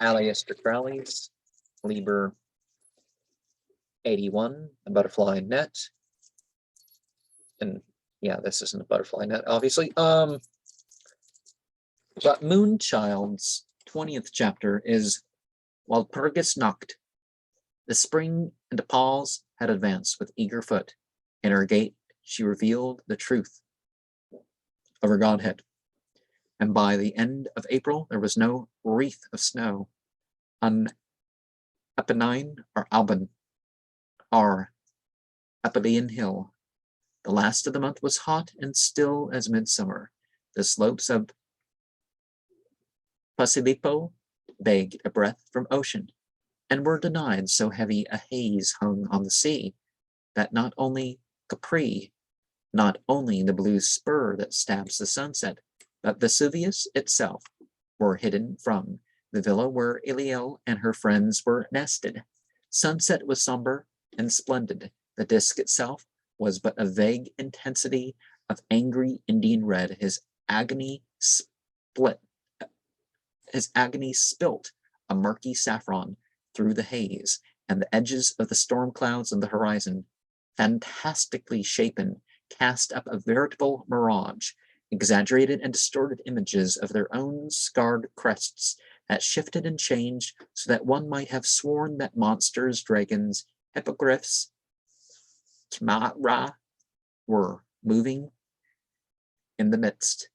Aleister Crowley's Liber 81, a butterfly net. And yeah, this isn't a butterfly net, obviously. But Moonchild's 20th chapter is Walpurgis Nacht. The spring into Paul's had advanced with eager foot. In her gait, she revealed the truth of her godhead. And by the end of April, there was no wreath of snow on Apennine or Alban or Appenine Hill. The last of the month was hot and still as midsummer. The slopes of Posillipo begged a breath from ocean, and were denied, so heavy a haze hung on the sea, that not only Capri, not only the blue spur that stabs the sunset, but Vesuvius itself were hidden from the villa where Iliel and her friends were nested. Sunset was somber and splendid. The disk itself was but a vague intensity of angry Indian red. His agony spilt a murky saffron through the haze, and the edges of the storm clouds on the horizon, fantastically shapen, cast up a veritable mirage, exaggerated and distorted images of their own scarred crests that shifted and changed so that one might have sworn that monsters, dragons, hippogriffs, chimera were moving in the midst,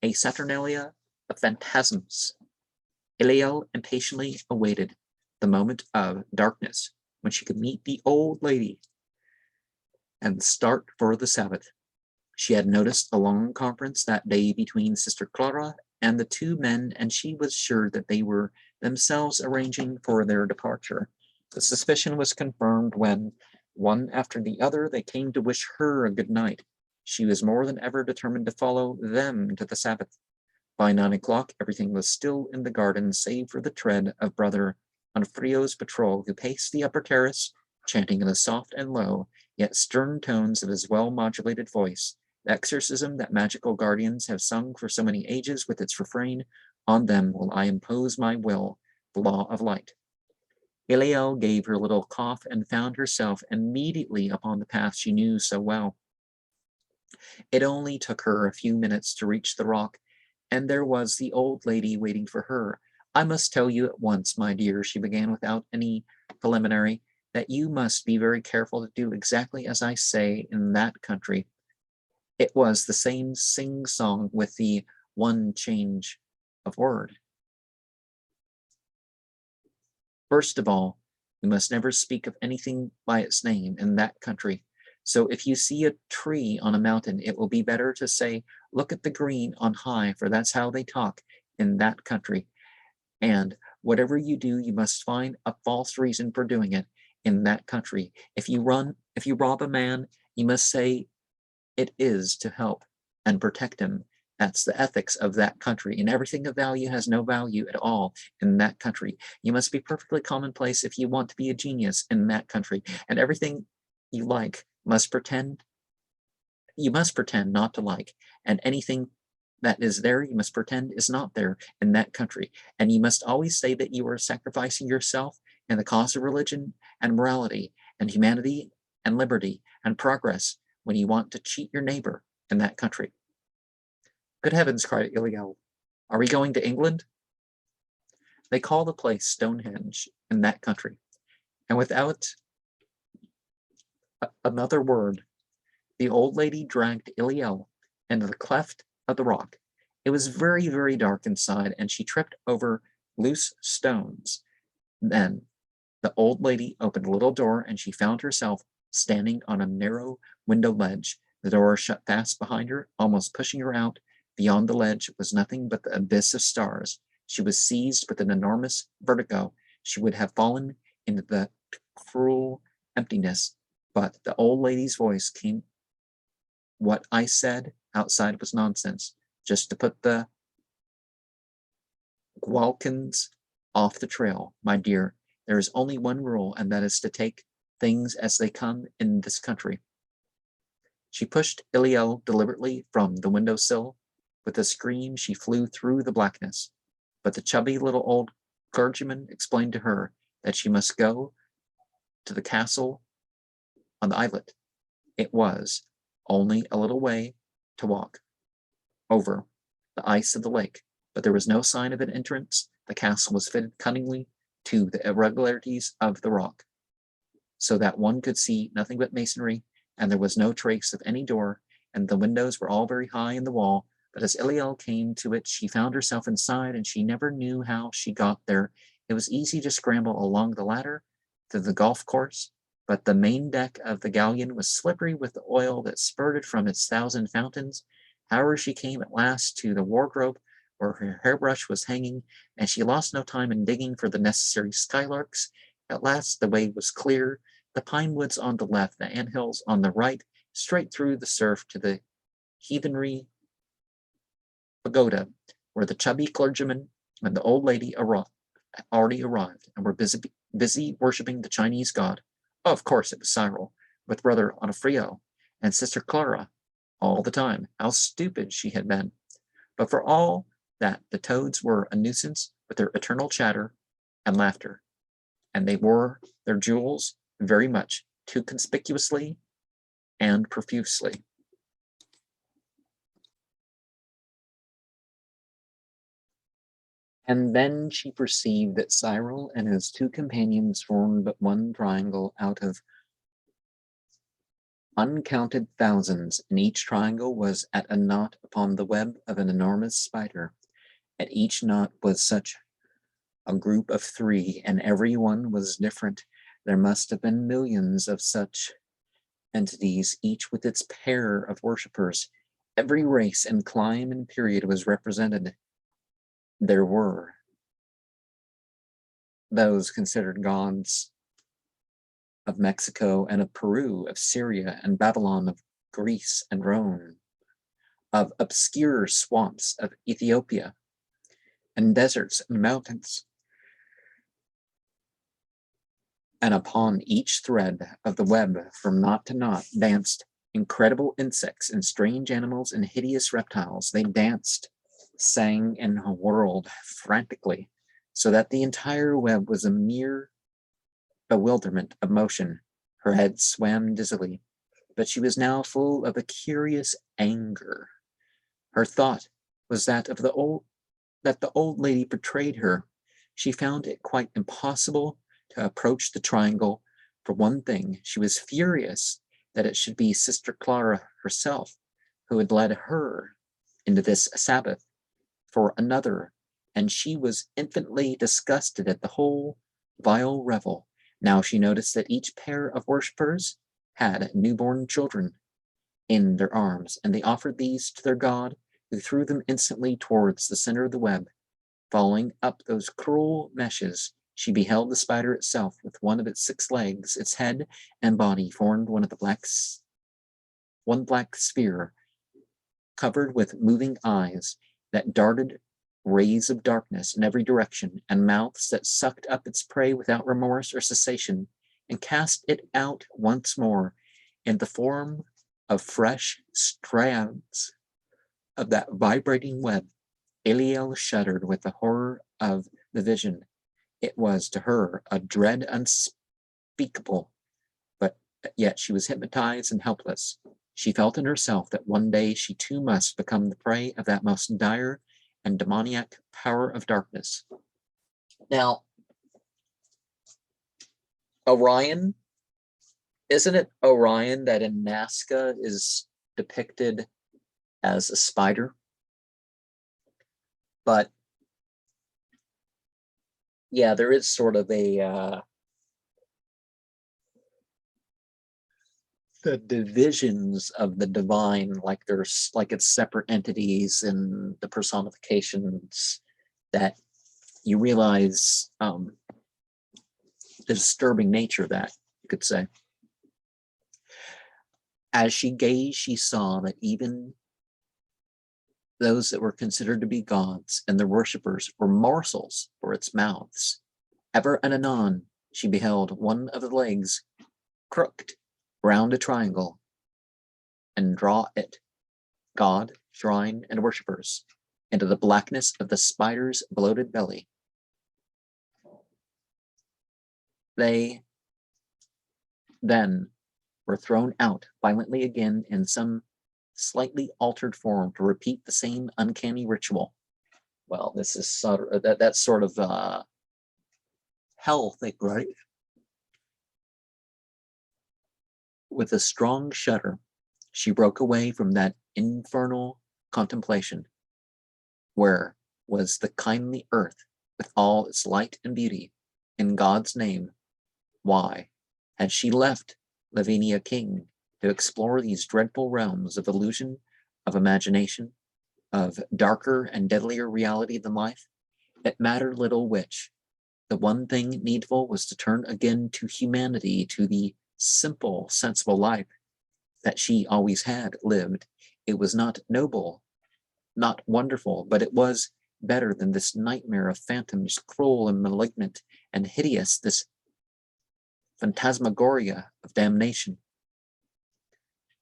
a saturnalia of phantasms. Iliel impatiently awaited the moment of darkness when she could meet the old lady and start for the Sabbath. She had noticed a long conference that day between Sister Clara and the two men, and she was sure that they were themselves arranging for their departure. The suspicion was confirmed when, one after the other, they came to wish her a good night. She was more than ever determined to follow them to the Sabbath. By 9 o'clock, everything was still in the garden, save for the tread of Brother Onofrio's patrol, who paced the upper terrace, chanting in the soft and low, yet stern tones of his well-modulated voice, the exorcism that magical guardians have sung for so many ages with its refrain, "On them will I impose my will, the law of light." Iliel gave her little cough and found herself immediately upon the path she knew so well. It only took her a few minutes to reach the rock, and there was the old lady waiting for her. "I must tell you at once, my dear," she began without any preliminary, "that you must be very careful to do exactly as I say in that country." It was the same sing-song with the one change of word. "First of all, you must never speak of anything by its name in that country. So if you see a tree on a mountain, it will be better to say, 'Look at the green on high,' for that's how they talk in that country. And whatever you do, you must find a false reason for doing it in that country. If you rob a man, you must say it is to help and protect him. That's the ethics of that country, and everything of value has no value at all in that country. You must be perfectly commonplace if you want to be a genius in that country, and everything you like you must pretend not to like, and anything that is there you must pretend is not there in that country, and you must always say that you are sacrificing yourself in the cause of religion and morality and humanity and liberty and progress when you want to cheat your neighbor in that country." "Good heavens," cried Iliel, "are we going to England?" "They call the place Stonehenge in that country." And without another word, the old lady dragged Iliel into the cleft of the rock. It was very, very dark inside, and she tripped over loose stones. Then the old lady opened a little door, and she found herself standing on a narrow window ledge. The door shut fast behind her, almost pushing her out. Beyond the ledge was nothing but the abyss of stars. She was seized with an enormous vertigo. She would have fallen into the cruel emptiness, but the old lady's voice came. "What I said outside was nonsense. Just to put the Gualkins off the trail, my dear. There is only one rule, and that is to take things as they come in this country." She pushed Iliel deliberately from the windowsill. With a scream, she flew through the blackness. But the chubby little old clergyman explained to her that she must go to the castle on the islet. It was only a little way to walk over the ice of the lake, but there was no sign of an entrance. The castle was fitted cunningly to the irregularities of the rock, so that one could see nothing but masonry, and there was no trace of any door, and the windows were all very high in the wall. But as Iliel came to it, she found herself inside, and she never knew how she got there. It was easy to scramble along the ladder to the golf course, but the main deck of the galleon was slippery with the oil that spurted from its 1,000 fountains. However, she came at last to the wardrobe where her hairbrush was hanging, and she lost no time in digging for the necessary skylarks. At last the way was clear, the pine woods on the left, the anthills on the right, straight through the surf to the heathenry pagoda, where the chubby clergyman and the old lady already arrived, and were busy worshipping the Chinese god. Oh, of course, it was Cyril, with Brother Onofrio and Sister Clara all the time. How stupid she had been. But for all that, the toads were a nuisance with their eternal chatter and laughter, and they wore their jewels very much too conspicuously and profusely. And then she perceived that Cyril and his two companions formed but one triangle out of uncounted thousands, and each triangle was at a knot upon the web of an enormous spider. At each knot was such a group of 3, and every one was different. There must have been millions of such entities, each with its pair of worshippers. Every race and clime and period was represented. There were those considered gods of Mexico and of Peru, of Syria and Babylon, of Greece and Rome, of obscure swamps of Ethiopia, and deserts and mountains. And upon each thread of the web, from knot to knot, danced incredible insects and strange animals and hideous reptiles. They danced, sang, and whirled frantically, so that the entire web was a mere bewilderment of motion. Her head swam dizzily, but she was now full of a curious anger. Her thought was that the old lady betrayed her. She found it quite impossible to approach the triangle. For one thing, she was furious that it should be Sister Clara herself who had led her into this Sabbath. For another, and she was infinitely disgusted at the whole vile revel. Now she noticed that each pair of worshippers had newborn children in their arms, and they offered these to their god, who threw them instantly towards the center of the web. Following up those cruel meshes, she beheld the spider itself, with one of its 6 legs. Its head and body formed one black sphere, covered with moving eyes that darted rays of darkness in every direction, and mouths that sucked up its prey without remorse or cessation, and cast it out once more in the form of fresh strands of that vibrating web. Iliel shuddered with the horror of the vision. It was to her a dread unspeakable, but yet she was hypnotized and helpless. She felt in herself that one day she too must become the prey of that most dire and demoniac power of darkness. Now, Orion, isn't it Orion that in Nazca is depicted as a spider? But yeah, there is sort of a the divisions of the divine, like there's like it's separate entities and the personifications that you realize the disturbing nature of that, you could say. As she gazed, she saw that even those that were considered to be gods and their worshippers were morsels for its mouths. Ever and anon, she beheld one of the legs crooked round a triangle, and draw it, god, shrine, and worshippers, into the blackness of the spider's bloated belly. They then were thrown out violently again in some slightly altered form to repeat the same uncanny ritual. Well, this is sort of, that's sort of hell thing, right? With a strong shudder, she broke away from that infernal contemplation. Where was the kindly earth with all its light and beauty? In God's name, why had she left Lavinia King to explore these dreadful realms of illusion, of imagination, of darker and deadlier reality than life? It mattered little which. The one thing needful was to turn again to humanity, to the simple, sensible life that she always had lived. It was not noble, not wonderful, but it was better than this nightmare of phantoms, cruel and malignant and hideous, this phantasmagoria of damnation.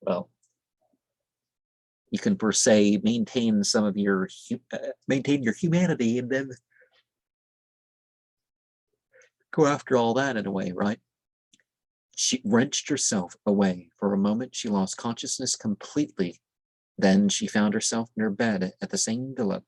Well, you can per se maintain some of your maintain your humanity and then go after all that in a way, right? She wrenched herself away. For a moment, she lost consciousness completely. Then she found herself near bed at the same villa.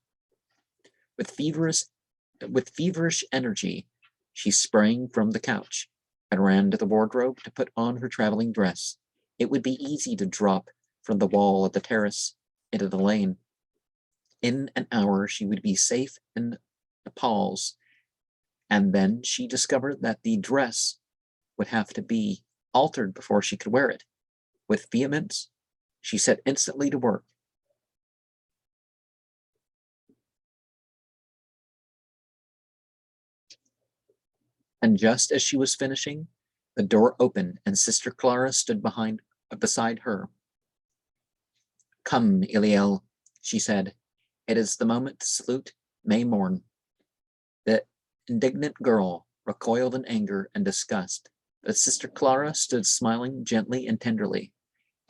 With feverish energy, she sprang from the couch and ran to the wardrobe to put on her traveling dress. It would be easy to drop from the wall of the terrace into the lane. In an hour, she would be safe in Paul's, and then she discovered that the dress would have to be altered before she could wear it. With vehemence, she set instantly to work. And just as she was finishing, the door opened and Sister Clara stood beside her. "Come, Eliel," she said. "It is the moment to salute May morn." The indignant girl recoiled in anger and disgust, but Sister Clara stood smiling gently and tenderly.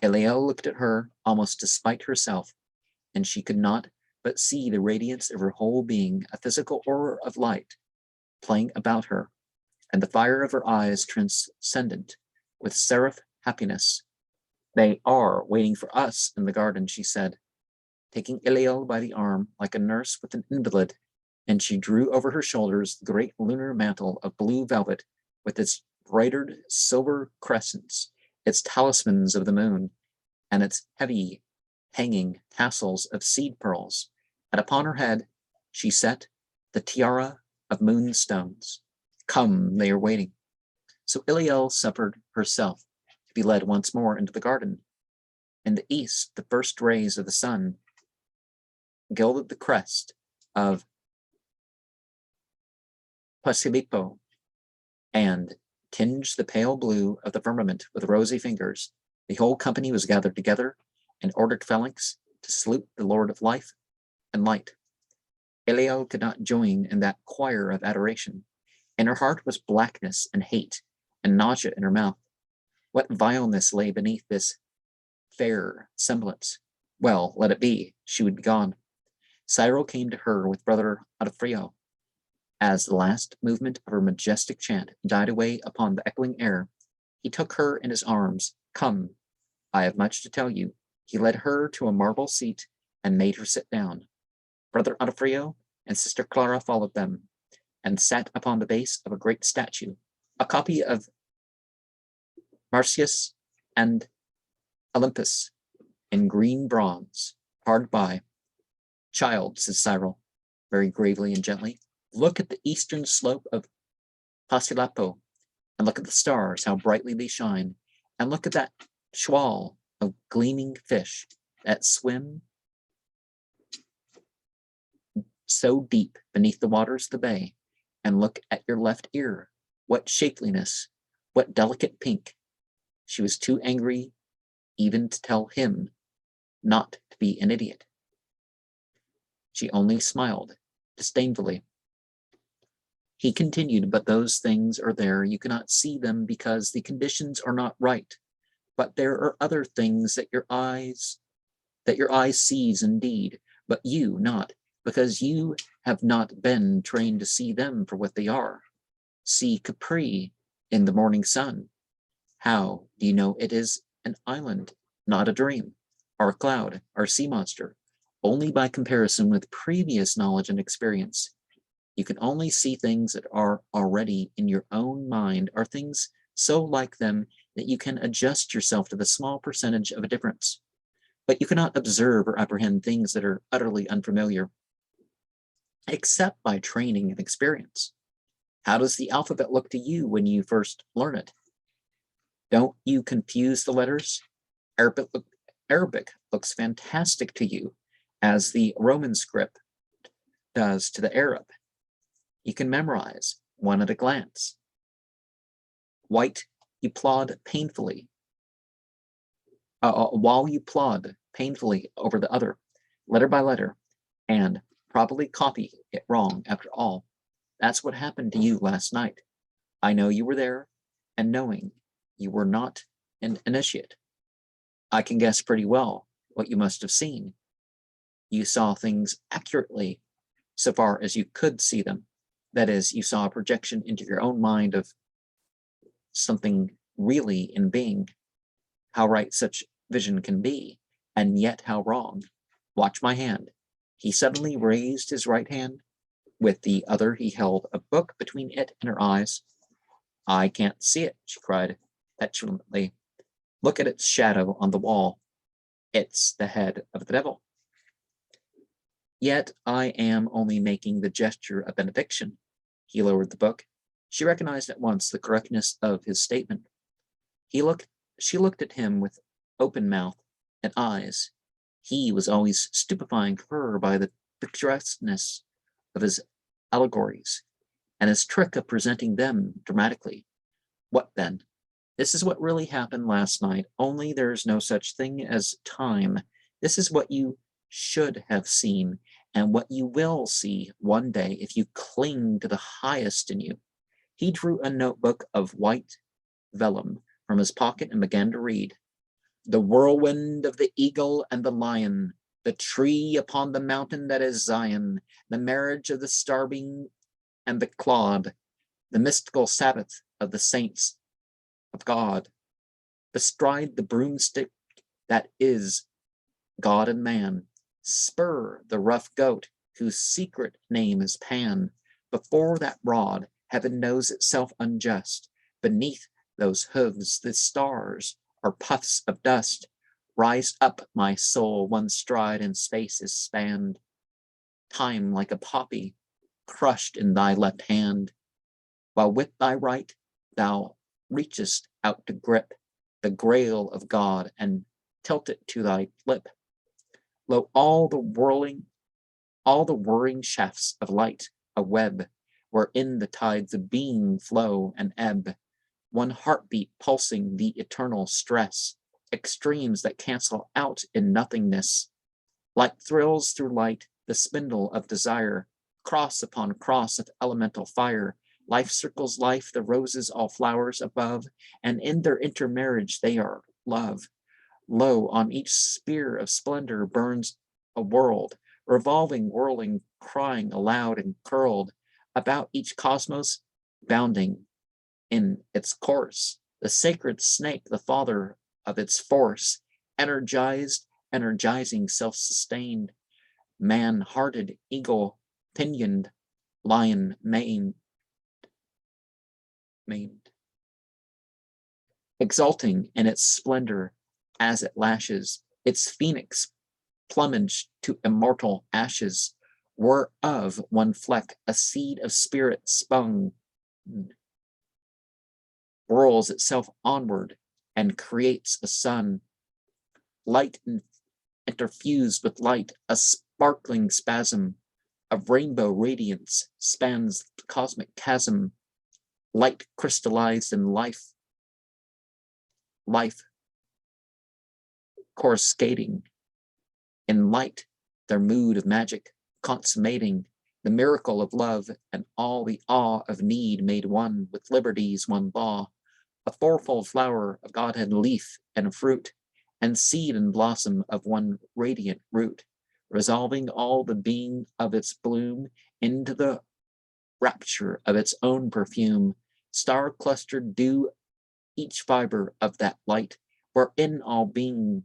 Eliel looked at her almost despite herself, and she could not but see the radiance of her whole being, a physical aura of light playing about her, and the fire of her eyes transcendent with seraph happiness. "They are waiting for us in the garden," she said, taking Eliel by the arm like a nurse with an invalid, and she drew over her shoulders the great lunar mantle of blue velvet with its broidered silver crescents, its talismans of the moon, and its heavy hanging tassels of seed pearls, and upon her head she set the tiara of moonstones. "Come, they are waiting." So Eliel suffered herself to be led once more into the garden. In the east, the first rays of the sun gilded the crest of Posillipo and tinged the pale blue of the firmament with rosy fingers. The whole company was gathered together in ordered phalanx to salute the Lord of life and light. Eliel could not join in that choir of adoration. In her heart was blackness and hate, and nausea in her mouth. What vileness lay beneath this fair semblance? Well, let it be. She would be gone. Cyril came to her with Brother Odifrio. As the last movement of her majestic chant died away upon the echoing air, he took her in his arms. "Come, I have much to tell you." He led her to a marble seat and made her sit down. Brother Odifrio and Sister Clara followed them, and sat upon the base of a great statue, a copy of Marsyas and Olympus in green bronze, hard by. "Child," said Cyril, very gravely and gently, "look at the eastern slope of Pasilapo, and look at the stars, how brightly they shine, and look at that shoal of gleaming fish that swim so deep beneath the waters of the bay, and look at your left ear. What shapeliness, what delicate pink." She was too angry even to tell him not to be an idiot. She only smiled disdainfully. He continued, "But those things are there. You cannot see them because the conditions are not right. But there are other things that your eyes sees indeed, but you not, because you have not been trained to see them for what they are. See Capri in the morning sun. How do you know it is an island, not a dream, or a cloud, or a sea monster? Only by comparison with previous knowledge and experience. You can only see things that are already in your own mind, or things so like them that you can adjust yourself to the small percentage of a difference. But you cannot observe or apprehend things that are utterly unfamiliar, except by training and experience. How does the alphabet look to you when you first learn it? Don't you confuse the letters? Arabic looks fantastic to you, as the Roman script does to the Arab. You can memorize one at a glance. While you plod painfully over the other, letter by letter, and probably copy it wrong after all. That's what happened to you last night. I know you were there, and knowing you were not an initiate, I can guess pretty well what you must have seen. You saw things accurately so far as you could see them. That is, you saw a projection into your own mind of something really in being. How right such vision can be, and yet how wrong. Watch my hand. He suddenly raised his right hand. With the other he held a book between it and her eyes. I can't see it, she cried petulantly. Look at its shadow on the wall. It's the head of the devil. Yet I am only making the gesture of benediction. He lowered the book. She recognized at once the correctness of his statement. She looked at him with open mouth and eyes. He was always stupefying her by the picturesqueness of his allegories, and his trick of presenting them dramatically. What then? This is what really happened last night, only there is no such thing as time. This is what you should have seen, and what you will see one day if you cling to the highest in you. He drew a notebook of white vellum from his pocket and began to read. The whirlwind of the eagle and the lion, the tree upon the mountain that is Zion, the marriage of the starbeam and the clod, the mystical Sabbath of the saints of God, bestride the broomstick that is God and man, spur the rough goat whose secret name is Pan. Before that rod, heaven knows itself unjust. Beneath those hooves, the stars are puffs of dust. Rise up, my soul, one stride in space is spanned. Time like a poppy, crushed in thy left hand, while with thy right thou reachest out to grip the grail of God and tilt it to thy lip. Lo, all the whirring shafts of light, a web, wherein the tides of being flow and ebb, one heartbeat pulsing the eternal stress, extremes that cancel out in nothingness. Light thrills through light, the spindle of desire, cross upon cross of elemental fire. Life circles life, the roses all flowers above, and in their intermarriage they are love. Lo, on each spear of splendor burns a world, revolving, whirling, crying aloud and curled, about each cosmos, bounding in its course. The sacred snake, the father of its force, energizing, self-sustained, man-hearted, eagle-pinioned, lion-maned, exulting in its splendor as it lashes, its phoenix plumage to immortal ashes, whereof one fleck, a seed of spirit spun, whirls itself onward and creates a sun. Light interfused with light, a sparkling spasm of rainbow radiance spans the cosmic chasm. Light crystallized in life coruscating in light, their mood of magic consummating the miracle of love and all the awe of need made one with liberty's one law, a fourfold flower of Godhead, leaf and fruit, and seed and blossom of one radiant root, resolving all the being of its bloom into the rapture of its own perfume, star-clustered dew each fiber of that light, wherein all being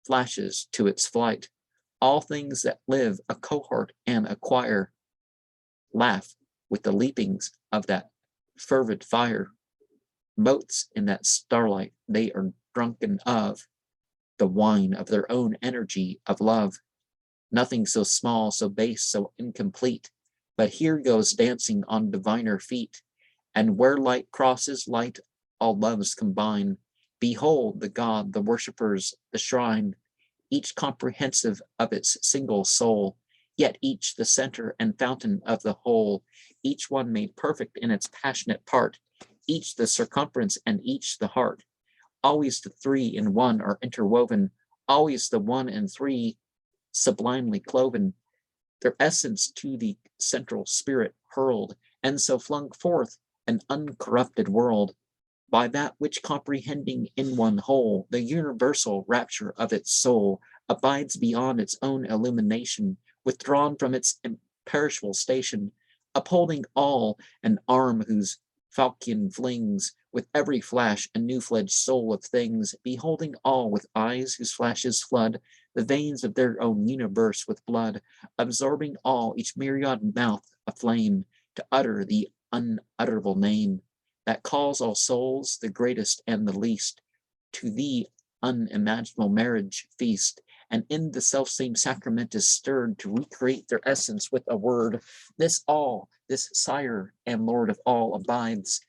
flashes to its flight. All things that live a cohort and acquire laugh with the leapings of that fervid fire. Motes in that starlight they are drunken of, the wine of their own energy of love. Nothing so small, so base, so incomplete, but here goes dancing on diviner feet. And where light crosses light, all loves combine. Behold the God, the worshippers, the shrine, each comprehensive of its single soul, yet each the center and fountain of the whole, each one made perfect in its passionate part, each the circumference and each the heart. Always the three in one are interwoven, always the one and three sublimely cloven, their essence to the central spirit hurled, and so flung forth an uncorrupted world, by that which comprehending in one whole the universal rapture of its soul abides beyond its own illumination, withdrawn from its imperishable station, upholding all an arm whose falchion flings with every flash a new-fledged soul of things, beholding all with eyes whose flashes flood the veins of their own universe with blood, absorbing all, each myriad mouth aflame, to utter the unutterable name that calls all souls, the greatest and the least, to the unimaginable marriage feast, and in the selfsame sacrament is stirred to recreate their essence with a word. This all, this Sire and Lord of all, abides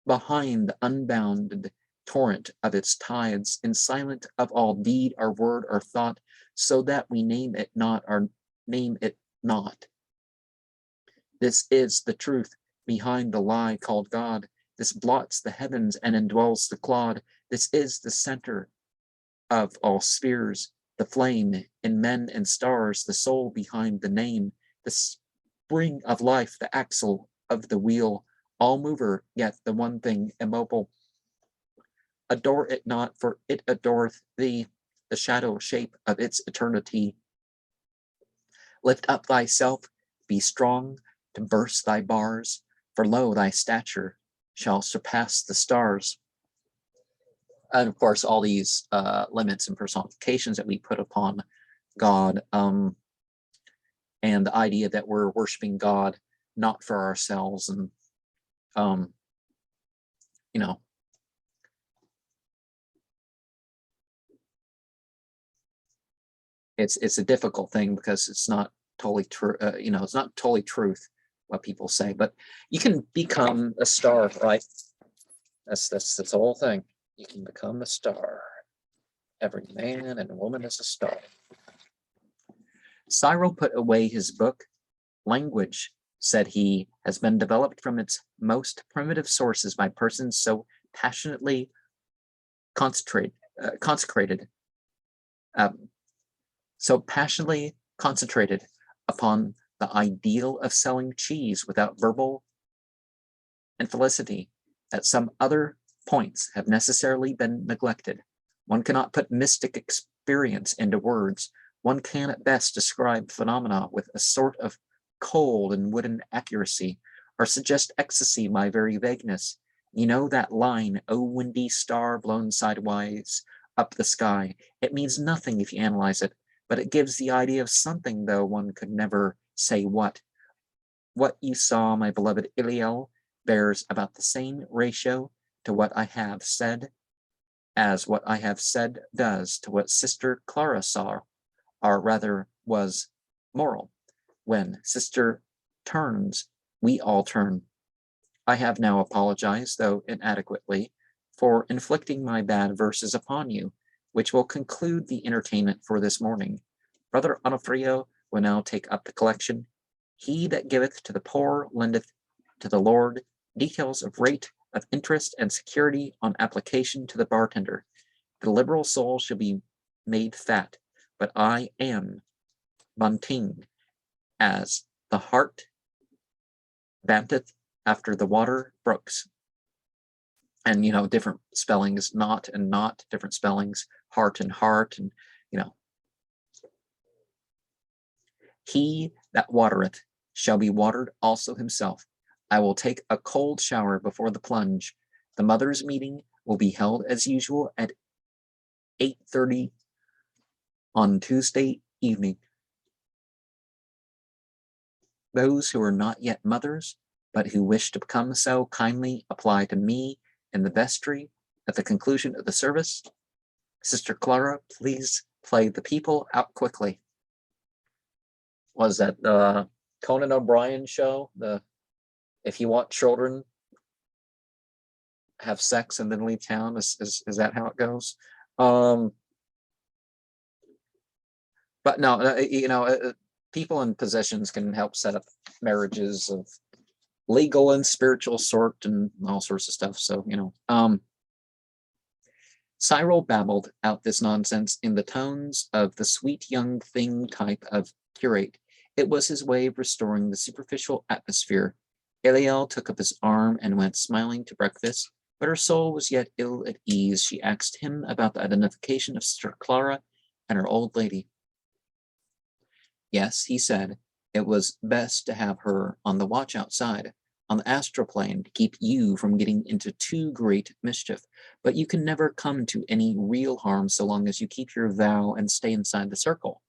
behind the unbounded torrent of its tides, and silent of all deed or word or thought, so that we name it not or name it not. This is the truth behind the lie called God. This blots the heavens and indwells the clod. This is the center of all spheres, the flame in men and stars, the soul behind the name, the spring of life, the axle of the wheel, all mover, yet the one thing immobile. Adore it not, for it adoreth thee, the shadow shape of its eternity. Lift up thyself, be strong to burst thy bars, for lo, thy stature shall surpass the stars. And of course, all these limits and personifications that we put upon God, and the idea that we're worshiping God not for ourselves, and you know, it's a difficult thing because it's not totally true. You know, it's not totally truth what people say, but you can become a star, right? That's the whole thing. You can become a star. Every man and woman is a star. Cyril put away his book. Language, said he, has been developed from its most primitive sources by persons so passionately consecrated upon the ideal of selling cheese without verbal infelicity, that some other points have necessarily been neglected. One cannot put mystic experience into words. One can at best describe phenomena with a sort of cold and wooden accuracy, or suggest ecstasy by very vagueness. You know that line, "O windy star blown sidewise up the sky." It means nothing if you analyze it, but it gives the idea of something, though one could never say what. What you saw, my beloved Iliel, bears about the same ratio to what I have said as what I have said does to what Sister Clara saw, or rather was moral. When Sister turns, we all turn. I have now apologized, though inadequately, for inflicting my bad verses upon you, which will conclude the entertainment for this morning. Brother Onofrio will now take up the collection. He that giveth to the poor lendeth to the Lord. Details of rate of interest and security on application to the bartender. The liberal soul shall be made fat, but I am Bunting, as the heart banteth after the water brooks. And, you know, different spellings, not and not, different spellings, heart, and you know. He that watereth shall be watered also himself. I will take a cold shower before the plunge. The mothers' meeting will be held as usual at 8:30 on Tuesday evening. Those who are not yet mothers, but who wish to become so, kindly apply to me in the vestry at the conclusion of the service. Sister Clara, please play the people out quickly. Was that the Conan O'Brien show? The if you want children, have sex and then leave town. Is that how it goes? But no, people in positions can help set up marriages of legal and spiritual sort and all sorts of stuff. So, Cyril babbled out this nonsense in the tones of the sweet young thing type of curate. It was his way of restoring the superficial atmosphere. Eliel took up his arm and went smiling to breakfast, but her soul was yet ill at ease. She asked him about the identification of Sister Clara and her old lady. Yes, he said, it was best to have her on the watch outside, on the astral plane, to keep you from getting into too great mischief. But you can never come to any real harm so long as you keep your vow and stay inside the circle.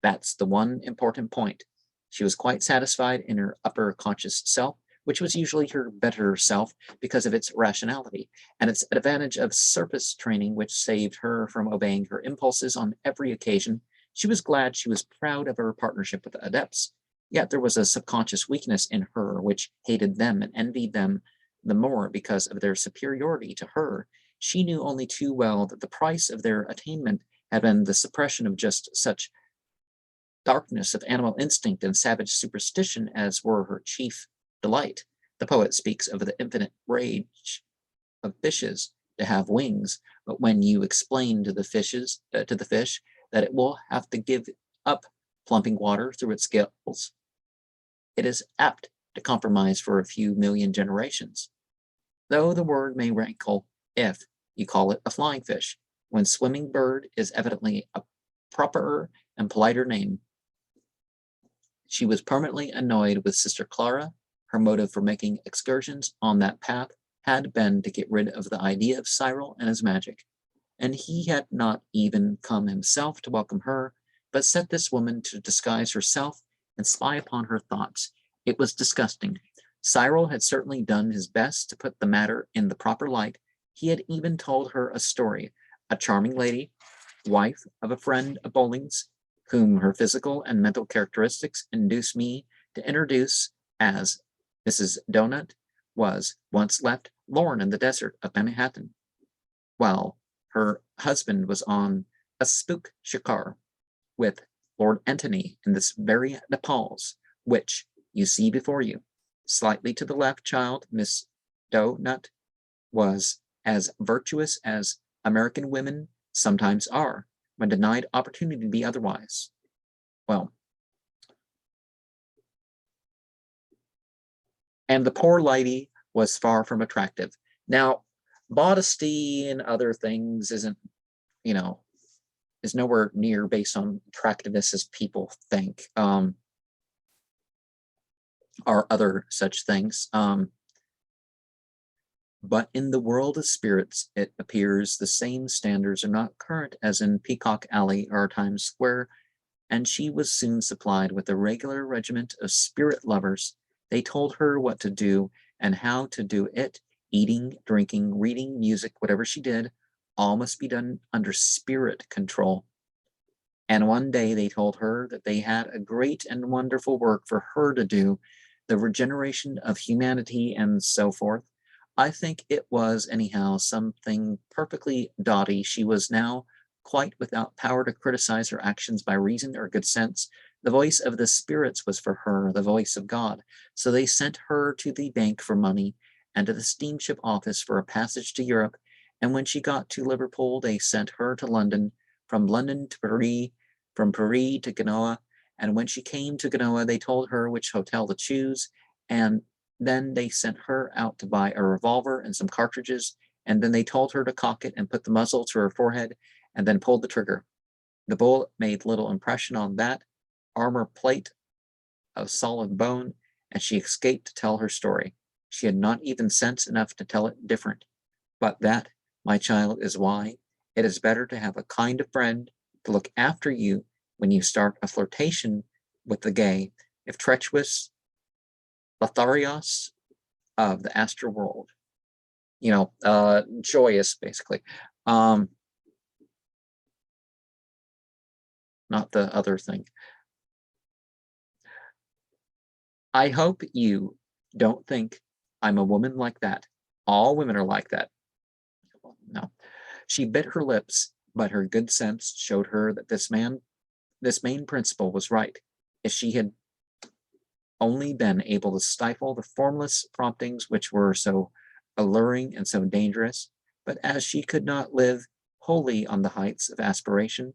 That's the one important point. She was quite satisfied in her upper conscious self, which was usually her better self because of its rationality and its advantage of surface training, which saved her from obeying her impulses on every occasion. She was glad, she was proud of her partnership with the adepts. Yet there was a subconscious weakness in her which hated them and envied them the more because of their superiority to her. She knew only too well that the price of their attainment had been the suppression of just such darkness of animal instinct and savage superstition as were her chief delight. The poet speaks of the infinite rage of fishes to have wings, but when you explain to the fish that it will have to give up plumping water through its gills, it is apt to compromise for a few million generations. Though the word may rankle if you call it a flying fish, when swimming bird is evidently a properer and politer name. She was permanently annoyed with Sister Clara. Her motive for making excursions on that path had been to get rid of the idea of Cyril and his magic, and he had not even come himself to welcome her, but set this woman to disguise herself and spy upon her thoughts. It was disgusting. Cyril had certainly done his best to put the matter in the proper light. He had even told her a story. A charming lady, wife of a friend of Bowling's, whom her physical and mental characteristics induced me to introduce as Mrs. Donut, was once left lorn in the desert of Manhattan, while her husband was on a spook shikar with Lord Antony in this very Nepals, which you see before you. Slightly to the left, child, Miss Donut was as virtuous as American women sometimes are when denied opportunity to be otherwise. Well, and the poor lady was far from attractive. Now, modesty and other things isn't, is nowhere near based on attractiveness as people think, or other such things. But in the world of spirits, it appears the same standards are not current as in Peacock Alley or Times Square, and she was soon supplied with a regular regiment of spirit lovers. They told her what to do and how to do it, eating, drinking, reading, music, whatever she did, all must be done under spirit control. And one day they told her that they had a great and wonderful work for her to do, the regeneration of humanity and so forth. I think it was, anyhow, something perfectly dotty. She was now quite without power to criticize her actions by reason or good sense. The voice of the spirits was for her, the voice of God. So they sent her to the bank for money and to the steamship office for a passage to Europe. And when she got to Liverpool, they sent her to London, from London to Paris, from Paris to Genoa. And when she came to Genoa, they told her which hotel to choose. And then they sent her out to buy a revolver and some cartridges. And then they told her to cock it and put the muzzle to her forehead and then pulled the trigger. The bullet made little impression on that armor plate of solid bone, and she escaped to tell her story. She had not even sense enough to tell it different. But that, my child, is why it is better to have a kind of friend to look after you when you start a flirtation with the gay, if treacherous Lotharios of the astral world. Joyous, basically. Not the other thing. I hope you don't think I'm a woman like that. All women are like that. No. She bit her lips, but her good sense showed her that this main principle was right. If she had only been able to stifle the formless promptings which were so alluring and so dangerous, but as she could not live wholly on the heights of aspiration,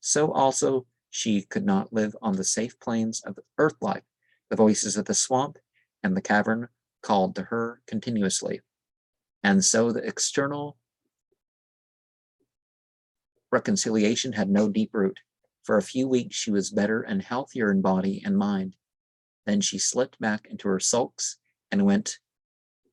so also she could not live on the safe plains of earth life. The voices of the swamp and the cavern called to her continuously. And so the external reconciliation had no deep root. For a few weeks she was better and healthier in body and mind. Then she slipped back into her sulks and went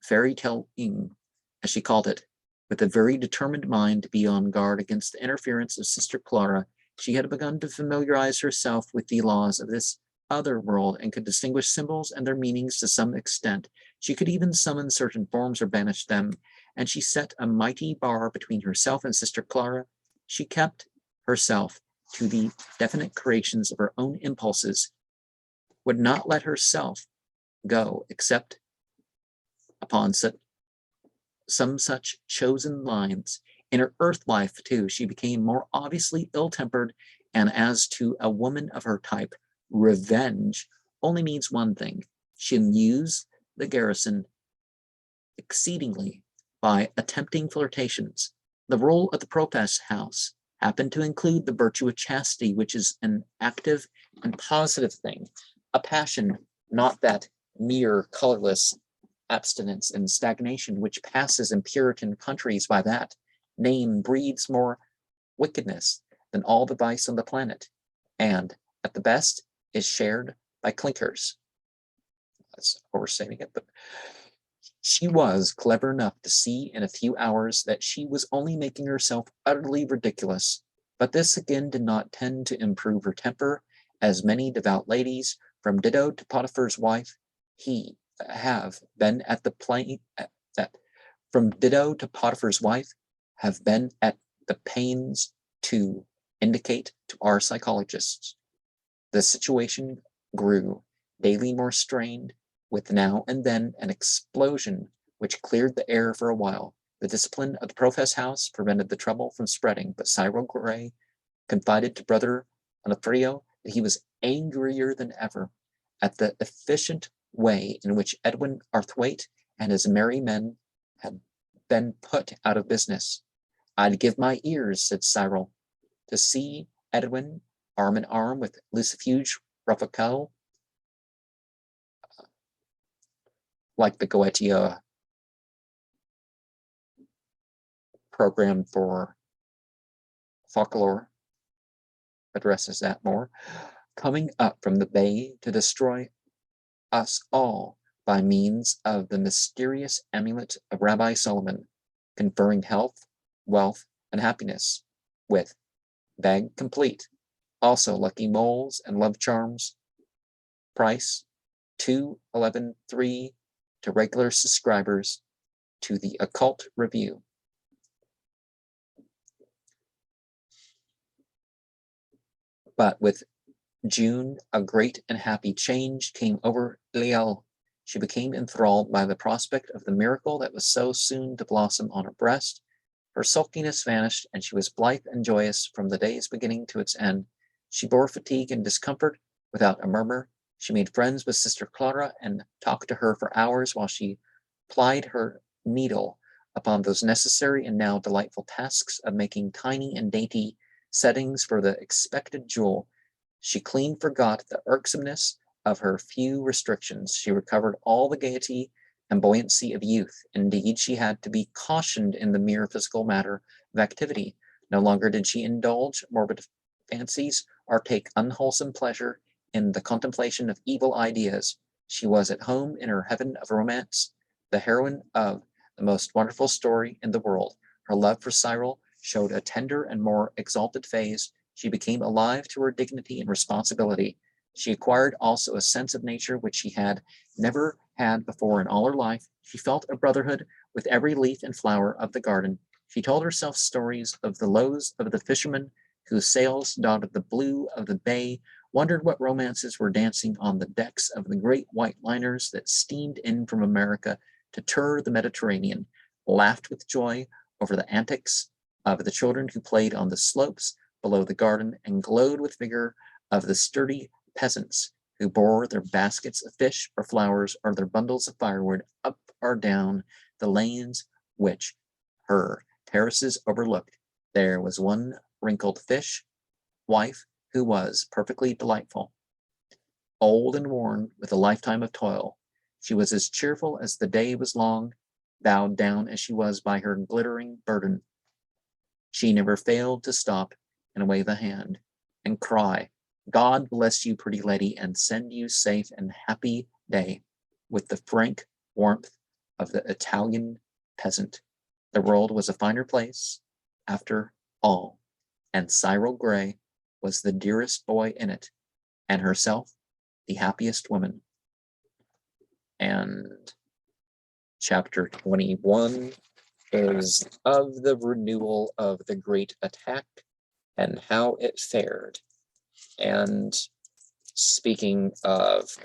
fairy-telling, as she called it. With a very determined mind to be on guard against the interference of Sister Clara, she had begun to familiarize herself with the laws of this other world and could distinguish symbols and their meanings to some extent. She could even summon certain forms or banish them, and she set a mighty bar between herself and Sister Clara. She kept herself to the definite creations of her own impulses, would not let herself go except upon some such chosen lines. In her earth life, too, she became more obviously ill-tempered, and as to a woman of her type, revenge only means one thing. She amused the garrison exceedingly by attempting flirtations. The role of the profess house happened to include the virtue of chastity, which is an active and positive thing, a passion, not that mere colorless abstinence and stagnation which passes in Puritan countries by that name breeds more wickedness than all the vice on the planet, and at the best is shared by clinkers. That's overstating it, but she was clever enough to see in a few hours that she was only making herself utterly ridiculous, but this again did not tend to improve her temper, as many devout ladies, from Ditto to Potiphar's wife, have been at the pains to indicate to our psychologists. The situation grew daily more strained, with now and then an explosion which cleared the air for a while. The discipline of the profess house prevented the trouble from spreading, but Cyril Gray confided to Brother Onofrio that he was angrier than ever at the efficient way in which Edwin Arthwaite and his merry men had been put out of business. I'd give my ears, said Cyril, to see Edwin arm in arm with Lucifuge Raphael, like the Goetia program for folklore addresses that more, coming up from the bay to destroy us all by means of the mysterious amulet of Rabbi Solomon, conferring health, wealth, and happiness, with bag complete, also lucky moles and love charms. Price $2.11.3 to regular subscribers to the Occult Review. But with June, a great and happy change came over Liel. She became enthralled by the prospect of the miracle that was so soon to blossom on her breast. Her sulkiness vanished, and she was blithe and joyous from the day's beginning to its end. She bore fatigue and discomfort without a murmur. She made friends with Sister Clara and talked to her for hours while she plied her needle upon those necessary and now delightful tasks of making tiny and dainty settings for the expected jewel. She clean forgot the irksomeness of her few restrictions. She recovered all the gaiety and buoyancy of youth. Indeed, she had to be cautioned in the mere physical matter of activity. No longer did she indulge morbid fancies or take unwholesome pleasure in the contemplation of evil ideas. She was at home in her heaven of romance, the heroine of the most wonderful story in the world. Her love for Cyril showed a tender and more exalted phase. She became alive to her dignity and responsibility. She acquired also a sense of nature which she had never had before in all her life. She felt a brotherhood with every leaf and flower of the garden. She told herself stories of the loaves of the fishermen whose sails dotted the blue of the bay, wondered what romances were dancing on the decks of the great white liners that steamed in from America to tour the Mediterranean, laughed with joy over the antics of the children who played on the slopes below the garden, and glowed with vigor of the sturdy peasants who bore their baskets of fish or flowers or their bundles of firewood up or down the lanes which her terraces overlooked. There was one wrinkled fish wife who was perfectly delightful. Old and worn with a lifetime of toil, she was as cheerful as the day was long, bowed down as she was by her glittering burden. She never failed to stop and wave a hand and cry, "God bless you, pretty lady, and send you safe and happy day," with the frank warmth of the Italian peasant. The world was a finer place, after all, and Cyril Gray was the dearest boy in it, and herself the happiest woman. And chapter 21 is of the renewal of the great attack and how it fared. And speaking of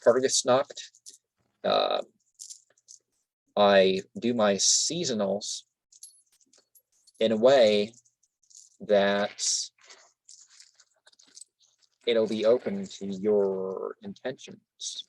Walpurgisnacht, I do my seasonals in a way that it'll be open to your intentions.